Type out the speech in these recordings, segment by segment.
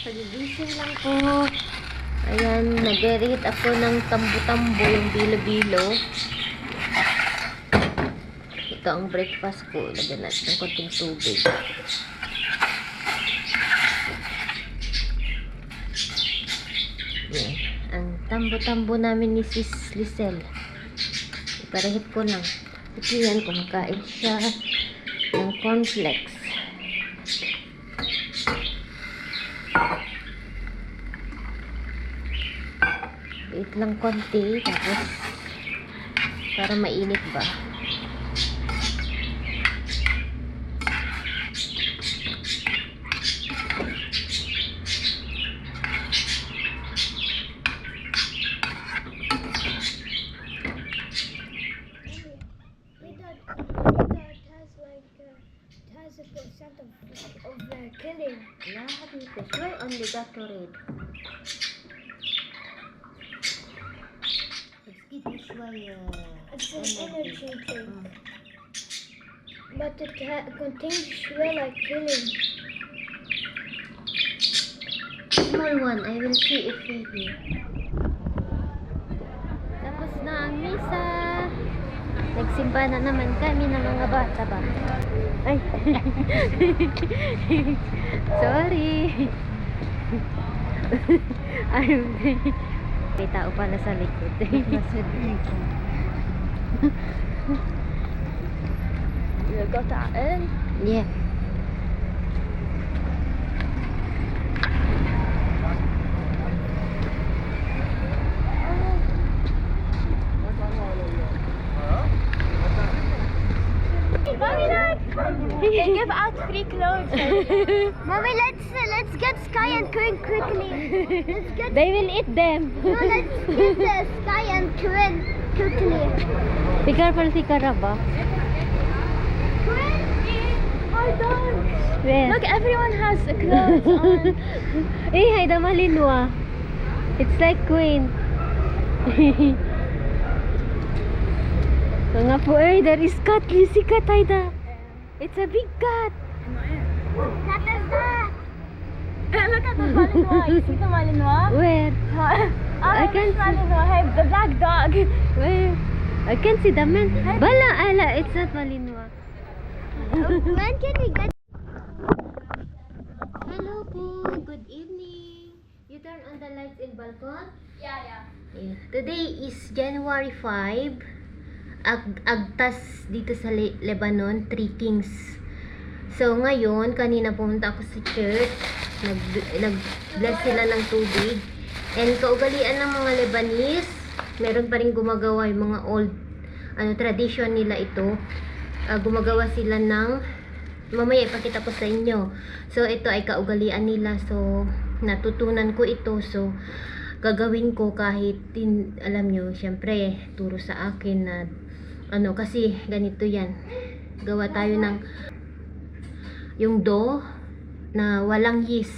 Kagigising lang po. Ayan, nag-read ako ng tambo-tambo, yung bilo-bilo. Ito ang breakfast ko. Lagyan natin ng konting tubig. Yan. Ang tambo-tambo namin ni Sis Lisel. Iparehit ko lang. Ito yan, kumakain siya ng cornflakes. Wait lang konti, tapos para mainit ba. Killing. Lahat nito. Sure, only Gatorade. It's It's an energy drink. But it contains sugar like killing. Small one. I will see if we Tapos na ang misa. Nagsimba na naman kami ng mga bata ba. Ay. Sorry. May tao pala sa likod. You got that in? Yeah. They give out free clothes. Mommy, let's get Sky and Quinn quickly. They will eat them. No, let's get the Sky and Quinn quickly. Be careful si Karaba. Quinn, our dog. Where? Look, everyone has clothes on. Eh, Haida Malinwa. It's like Queen. So nga po, there is cat. You see cat, Haida? It's a big cat. That is that. Look at the Malinois. You see the Malinois? Where? I can't see. Malinois. Hey, the black dog. Where? I can't see the man. Bala, ala, it's not Malinwa. When can we get? Hello po. Good evening. You turn on the lights in balcony? Yeah. Yeah. Today is January 5. Agtas dito sa Lebanon, 3 Kings. So ngayon, kanina pumunta ako sa church. Nag-bless sila ng tubig. And kaugalian ng mga Lebanese, meron pa rin gumagawa yung mga old tradition nila ito. Gumagawa sila ng, mamaya ipakita ko sa inyo. So ito ay kaugalian nila. So natutunan ko ito. So gagawin ko kahit alam nyo, syempre turo sa akin na kasi ganito yan. Gawa tayo ng yung dough na walang yeast.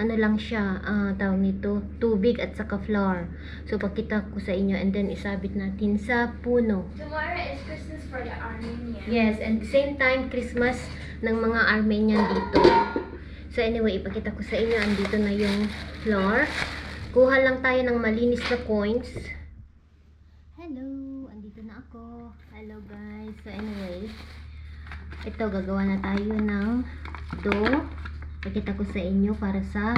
Ano lang siya, tawag nito, tubig at saka flour. So pakita ko sa inyo and then isabit natin sa puno. Tomorrow is Christmas for the Armenians. Yes, and the same time Christmas ng mga Armenian dito. So anyway, ipakita ko sa inyo, andito na yung flour. Kuha lang tayo ng malinis na coins. Hello, andito na ako. Hello guys. So anyway, ito gagawa na tayo ng dough. Pakita ko sa inyo para sa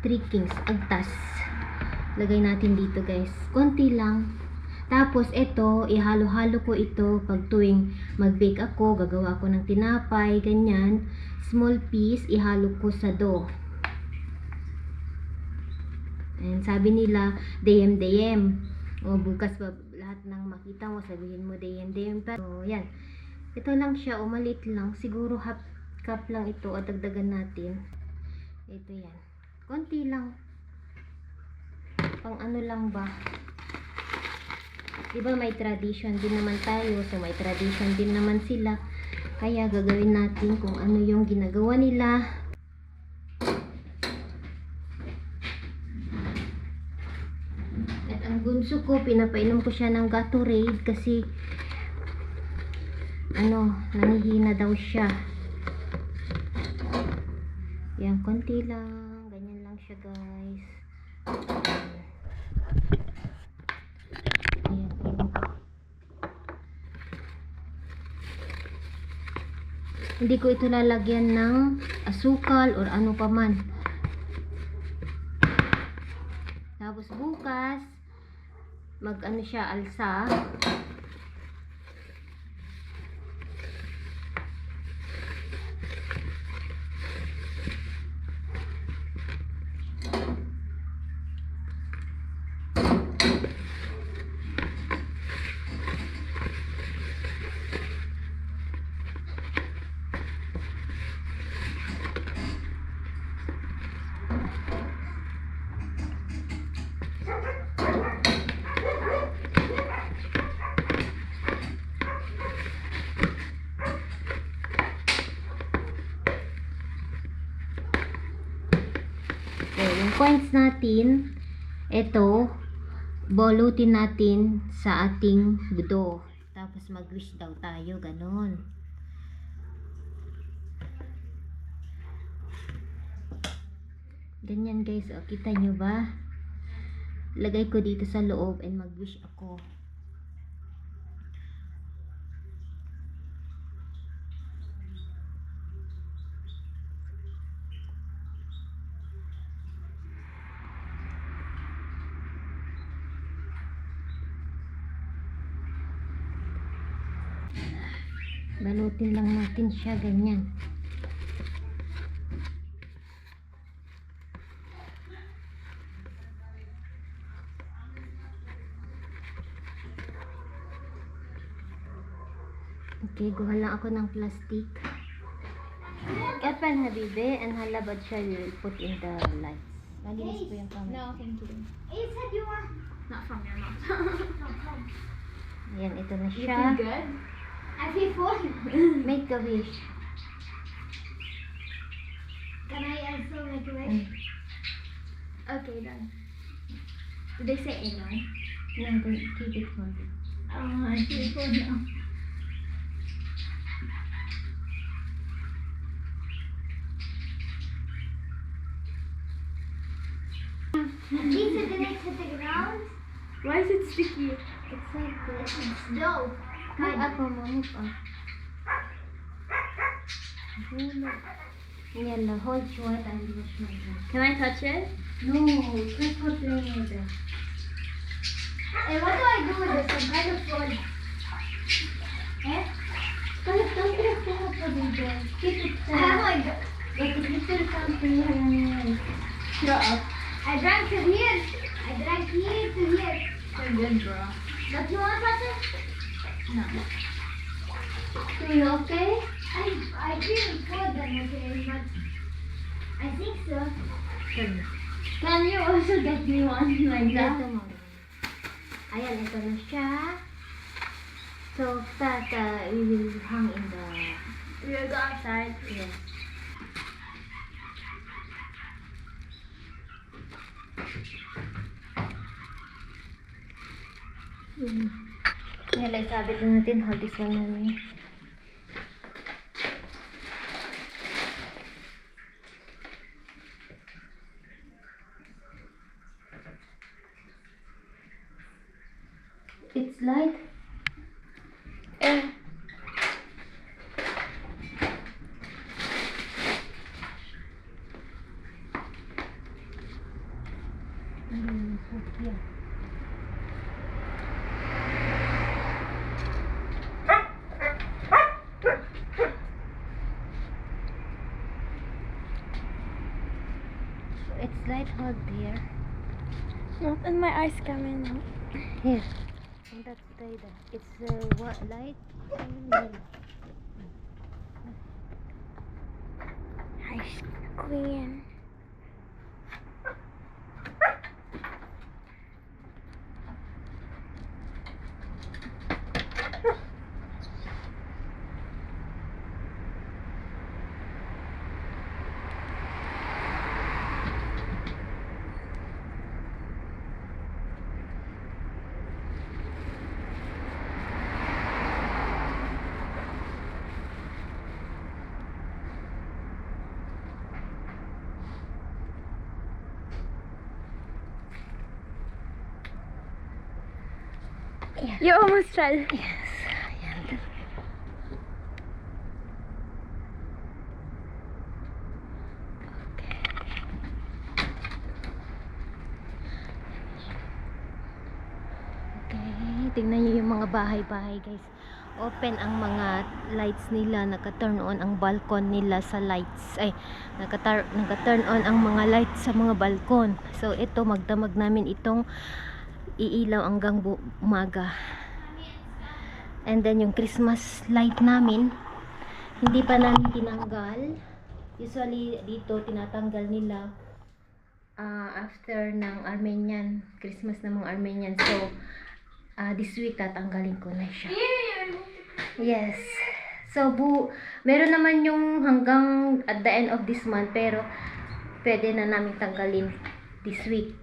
3 Kings agtas. Lagay natin dito guys. Konti lang. Tapos ito, ihalo-halo ko ito pag tuwing mag-bake ako. Gagawa ako ng tinapay, ganyan. Small piece, ihalo ko sa dough. And sabi nila, dayem-dayem. O bukas pa lahat ng makita mo, sabihin mo dayem-dayem. Pero yan. Ito lang siya, umalit lang. Siguro half cup lang ito at dagdagan natin. Ito yan. Konti lang. Pang ano lang ba? Diba may tradition din naman tayo. So may tradition din naman sila. Kaya gagawin natin kung ano yung ginagawa nila. At ang bunso ko, pinapainom ko siya ng Gatorade kasi nanihina daw siya. Yan, konti lang. Ganyan lang siya Hindi ko ito lalagyan ng asukal or ano pa man. Tapos bukas, mag-ano siya, alsa. So, yung coins natin, ito, bolutin natin sa ating budo. Tapos mag-wish daw tayo, ganon. Ganyan guys, o, kita nyo ba? Lagay ko dito sa loob and mag-wish ako. Balutin lang natin siya ganyan. Okay, gawa lang ako ng plastic. Kapan habibi, and halabad siya will put in the lights. Nalinis ko yung camera. No, thank you. You said you want... Not from your mouth. Ayan, ito na You siya. feel good? I feel full. Make a wish. Can I also make a wish? Okay, done. Did they say amen? No, keep it for you. Oh, I feel full now. Pizza didn't hit the ground. Why is it sticky? It's like this. It's dough. Move up, mama, move up. Yalla, hold short and wash my hands. Can I touch it? No, can't put it. Hey, what do I do with this? I'm kind of full. Eh? Don't get it full of it. Keep it Oh my god. But the little something here. Shut up. I drank to here. I drank here to here. You're good, bro. But you want to touch it? No. Are you okay? I feel good then, okay, but I think so. Can you also get me one like Ito that? mo. Ayan, ito na siya. So, that we will hang in the... We'll go outside. Yes. Nilay sabi lang natin, hold this one namin. It's light. Yeah. It's light hold here. Not in my eyes coming now. Here. And that's the it's what light? Ice queen. You almost fell. Yes. Ayan. tingnan nyo yung mga bahay-bahay guys. Open ang mga lights nila, naka-turn on ang balcon nila sa lights. Ay, naka-turn on ang mga lights sa mga balkon. So ito, magdamag namin itong iilaw hanggang umaga. And then yung Christmas light namin, hindi pa namin tinanggal. Usually dito tinatanggal nila after ng Armenian, Christmas ng mga Armenian. So this week tatanggalin ko na siya. Yes. So meron naman yung hanggang at the end of this month, pero pwede na namin tanggalin this week.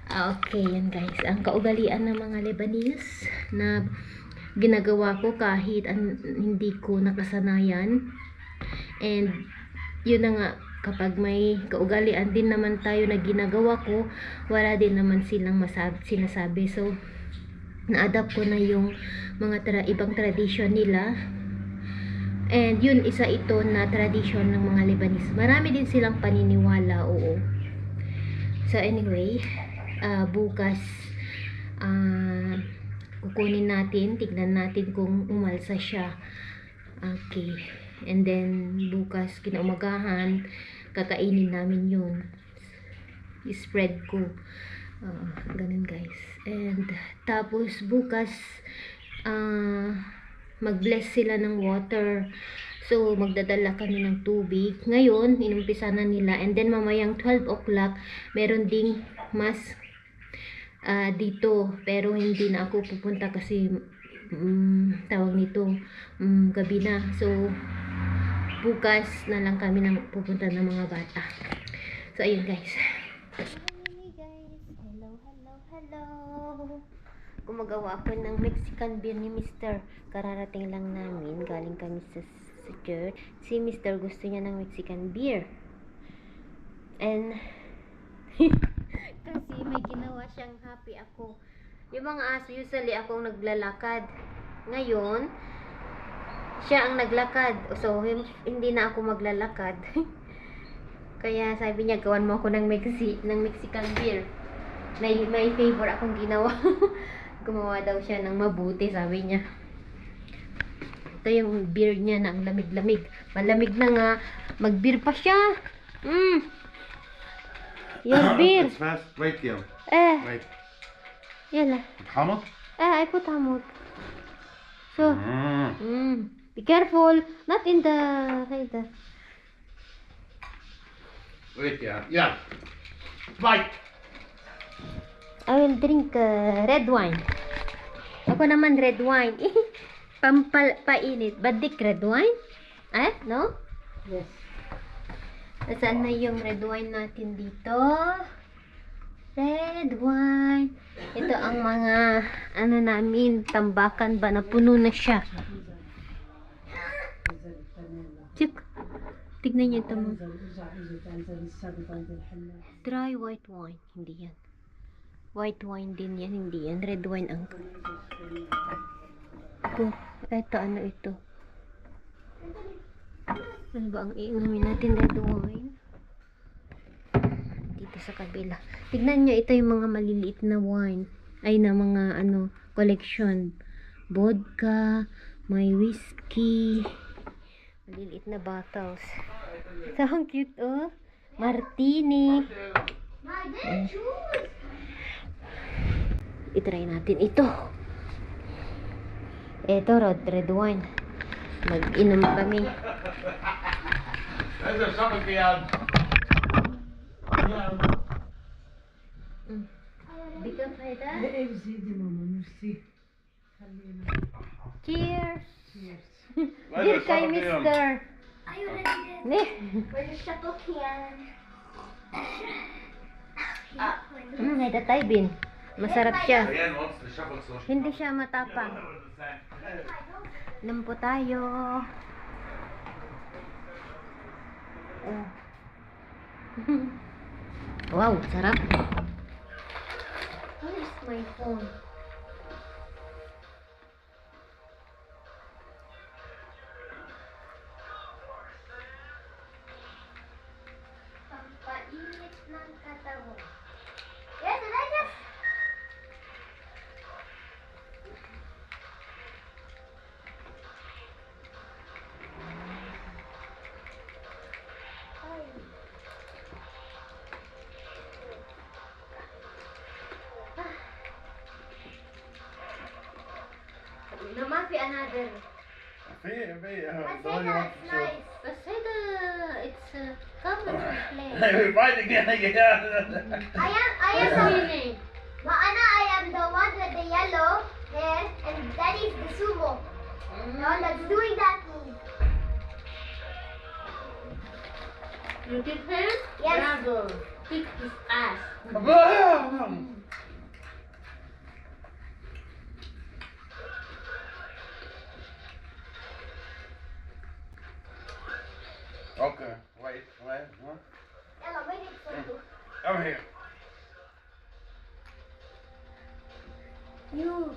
Okay, yan guys. Ang kaugalian ng mga Lebanese na ginagawa ko kahit hindi ko nakasanayan. And yun na nga, kapag may kaugalian din naman tayo na ginagawa ko, wala din naman silang sinasabi. So na-adapt ko na yung mga ibang tradition nila. And yun, isa ito na tradition ng mga Lebanese. Marami din silang paniniwala, oo. So anyway, bukas kukunin natin, tignan natin kung umalsa siya. Okay. And then bukas kinaumagahan, kakainin namin yun. I-spread ko. Ganun guys. And tapos bukas mag-bless sila ng water. So magdadala kami ng tubig. Ngayon inumpisa na nila, and then mamayang 12 o'clock meron ding mas dito, pero hindi na ako pupunta kasi tawag nito gabi na. So bukas na lang kami pupunta ng mga bata. So ayun guys. Hello. Gumagawa ako ng Mexican beer ni Mr. Kararating lang namin. Galing kami sa church. Si Mr. gusto niya ng Mexican beer. And kasi may ginawa siyang happy ako. Yung mga aso, usually akong naglalakad. Ngayon, siya ang naglakad. So, hindi na ako maglalakad. Kaya sabi niya, gawan mo ako ng Mexican beer. May favor akong ginawa. Gumawa daw siya ng mabuti, sabi niya. Ito yung beer niya na ang lamig-lamig. Malamig na nga. Mag-beer pa siya. Your beer. It's fast. Wait, Gil. Wait. Yala. Hamad? I put hamut. So, be careful. Not in the... Wait, yeah. Yeah. Bye. I will drink red wine. Ako naman red wine. Pampainit. Badik red wine? No? Yes. Saan na yung red wine natin dito? Red wine. Ito ang mga namin, tambakan ba na puno na siya. Chik. Tignan niyo ito mo. Dry white wine. Hindi yan. White wine din yan. Hindi yan. Red wine ang... Ito, ano ito? Ano ba ang iinumin natin? Red wine. Dito sa kabila. Tignan nyo, ito yung mga maliliit na wine. Ay, na mga collection. Vodka, may whiskey, maliliit na bottles. So, ang cute, oh. Martini. I-try natin ito. Ito, red wine. Mag-inom kami. Bigyan pa ito? Cheers! Dear kay Mr. Are you ready? Ne? Where's the book yan? Ito tayo, Bin. Masarap siya. Ayan, what's the shuffle so? Hindi siya matapang. Inom po tayo. Wow, sarap. Where is my phone? Pampainit ng katawan. Yes, I just... Rafi, another. في Maseda, the one you want it's to show. nice. Paseda, it's common to play. We're fighting again. I am Swimming. Maana, I am the one with the yellow hair, and Daddy is the sumo. The one that's doing that move. You kick him? Yes. Bravo. Kick his ass. Come on. Okay, wait, huh? Ella, wait it for you. Over here. You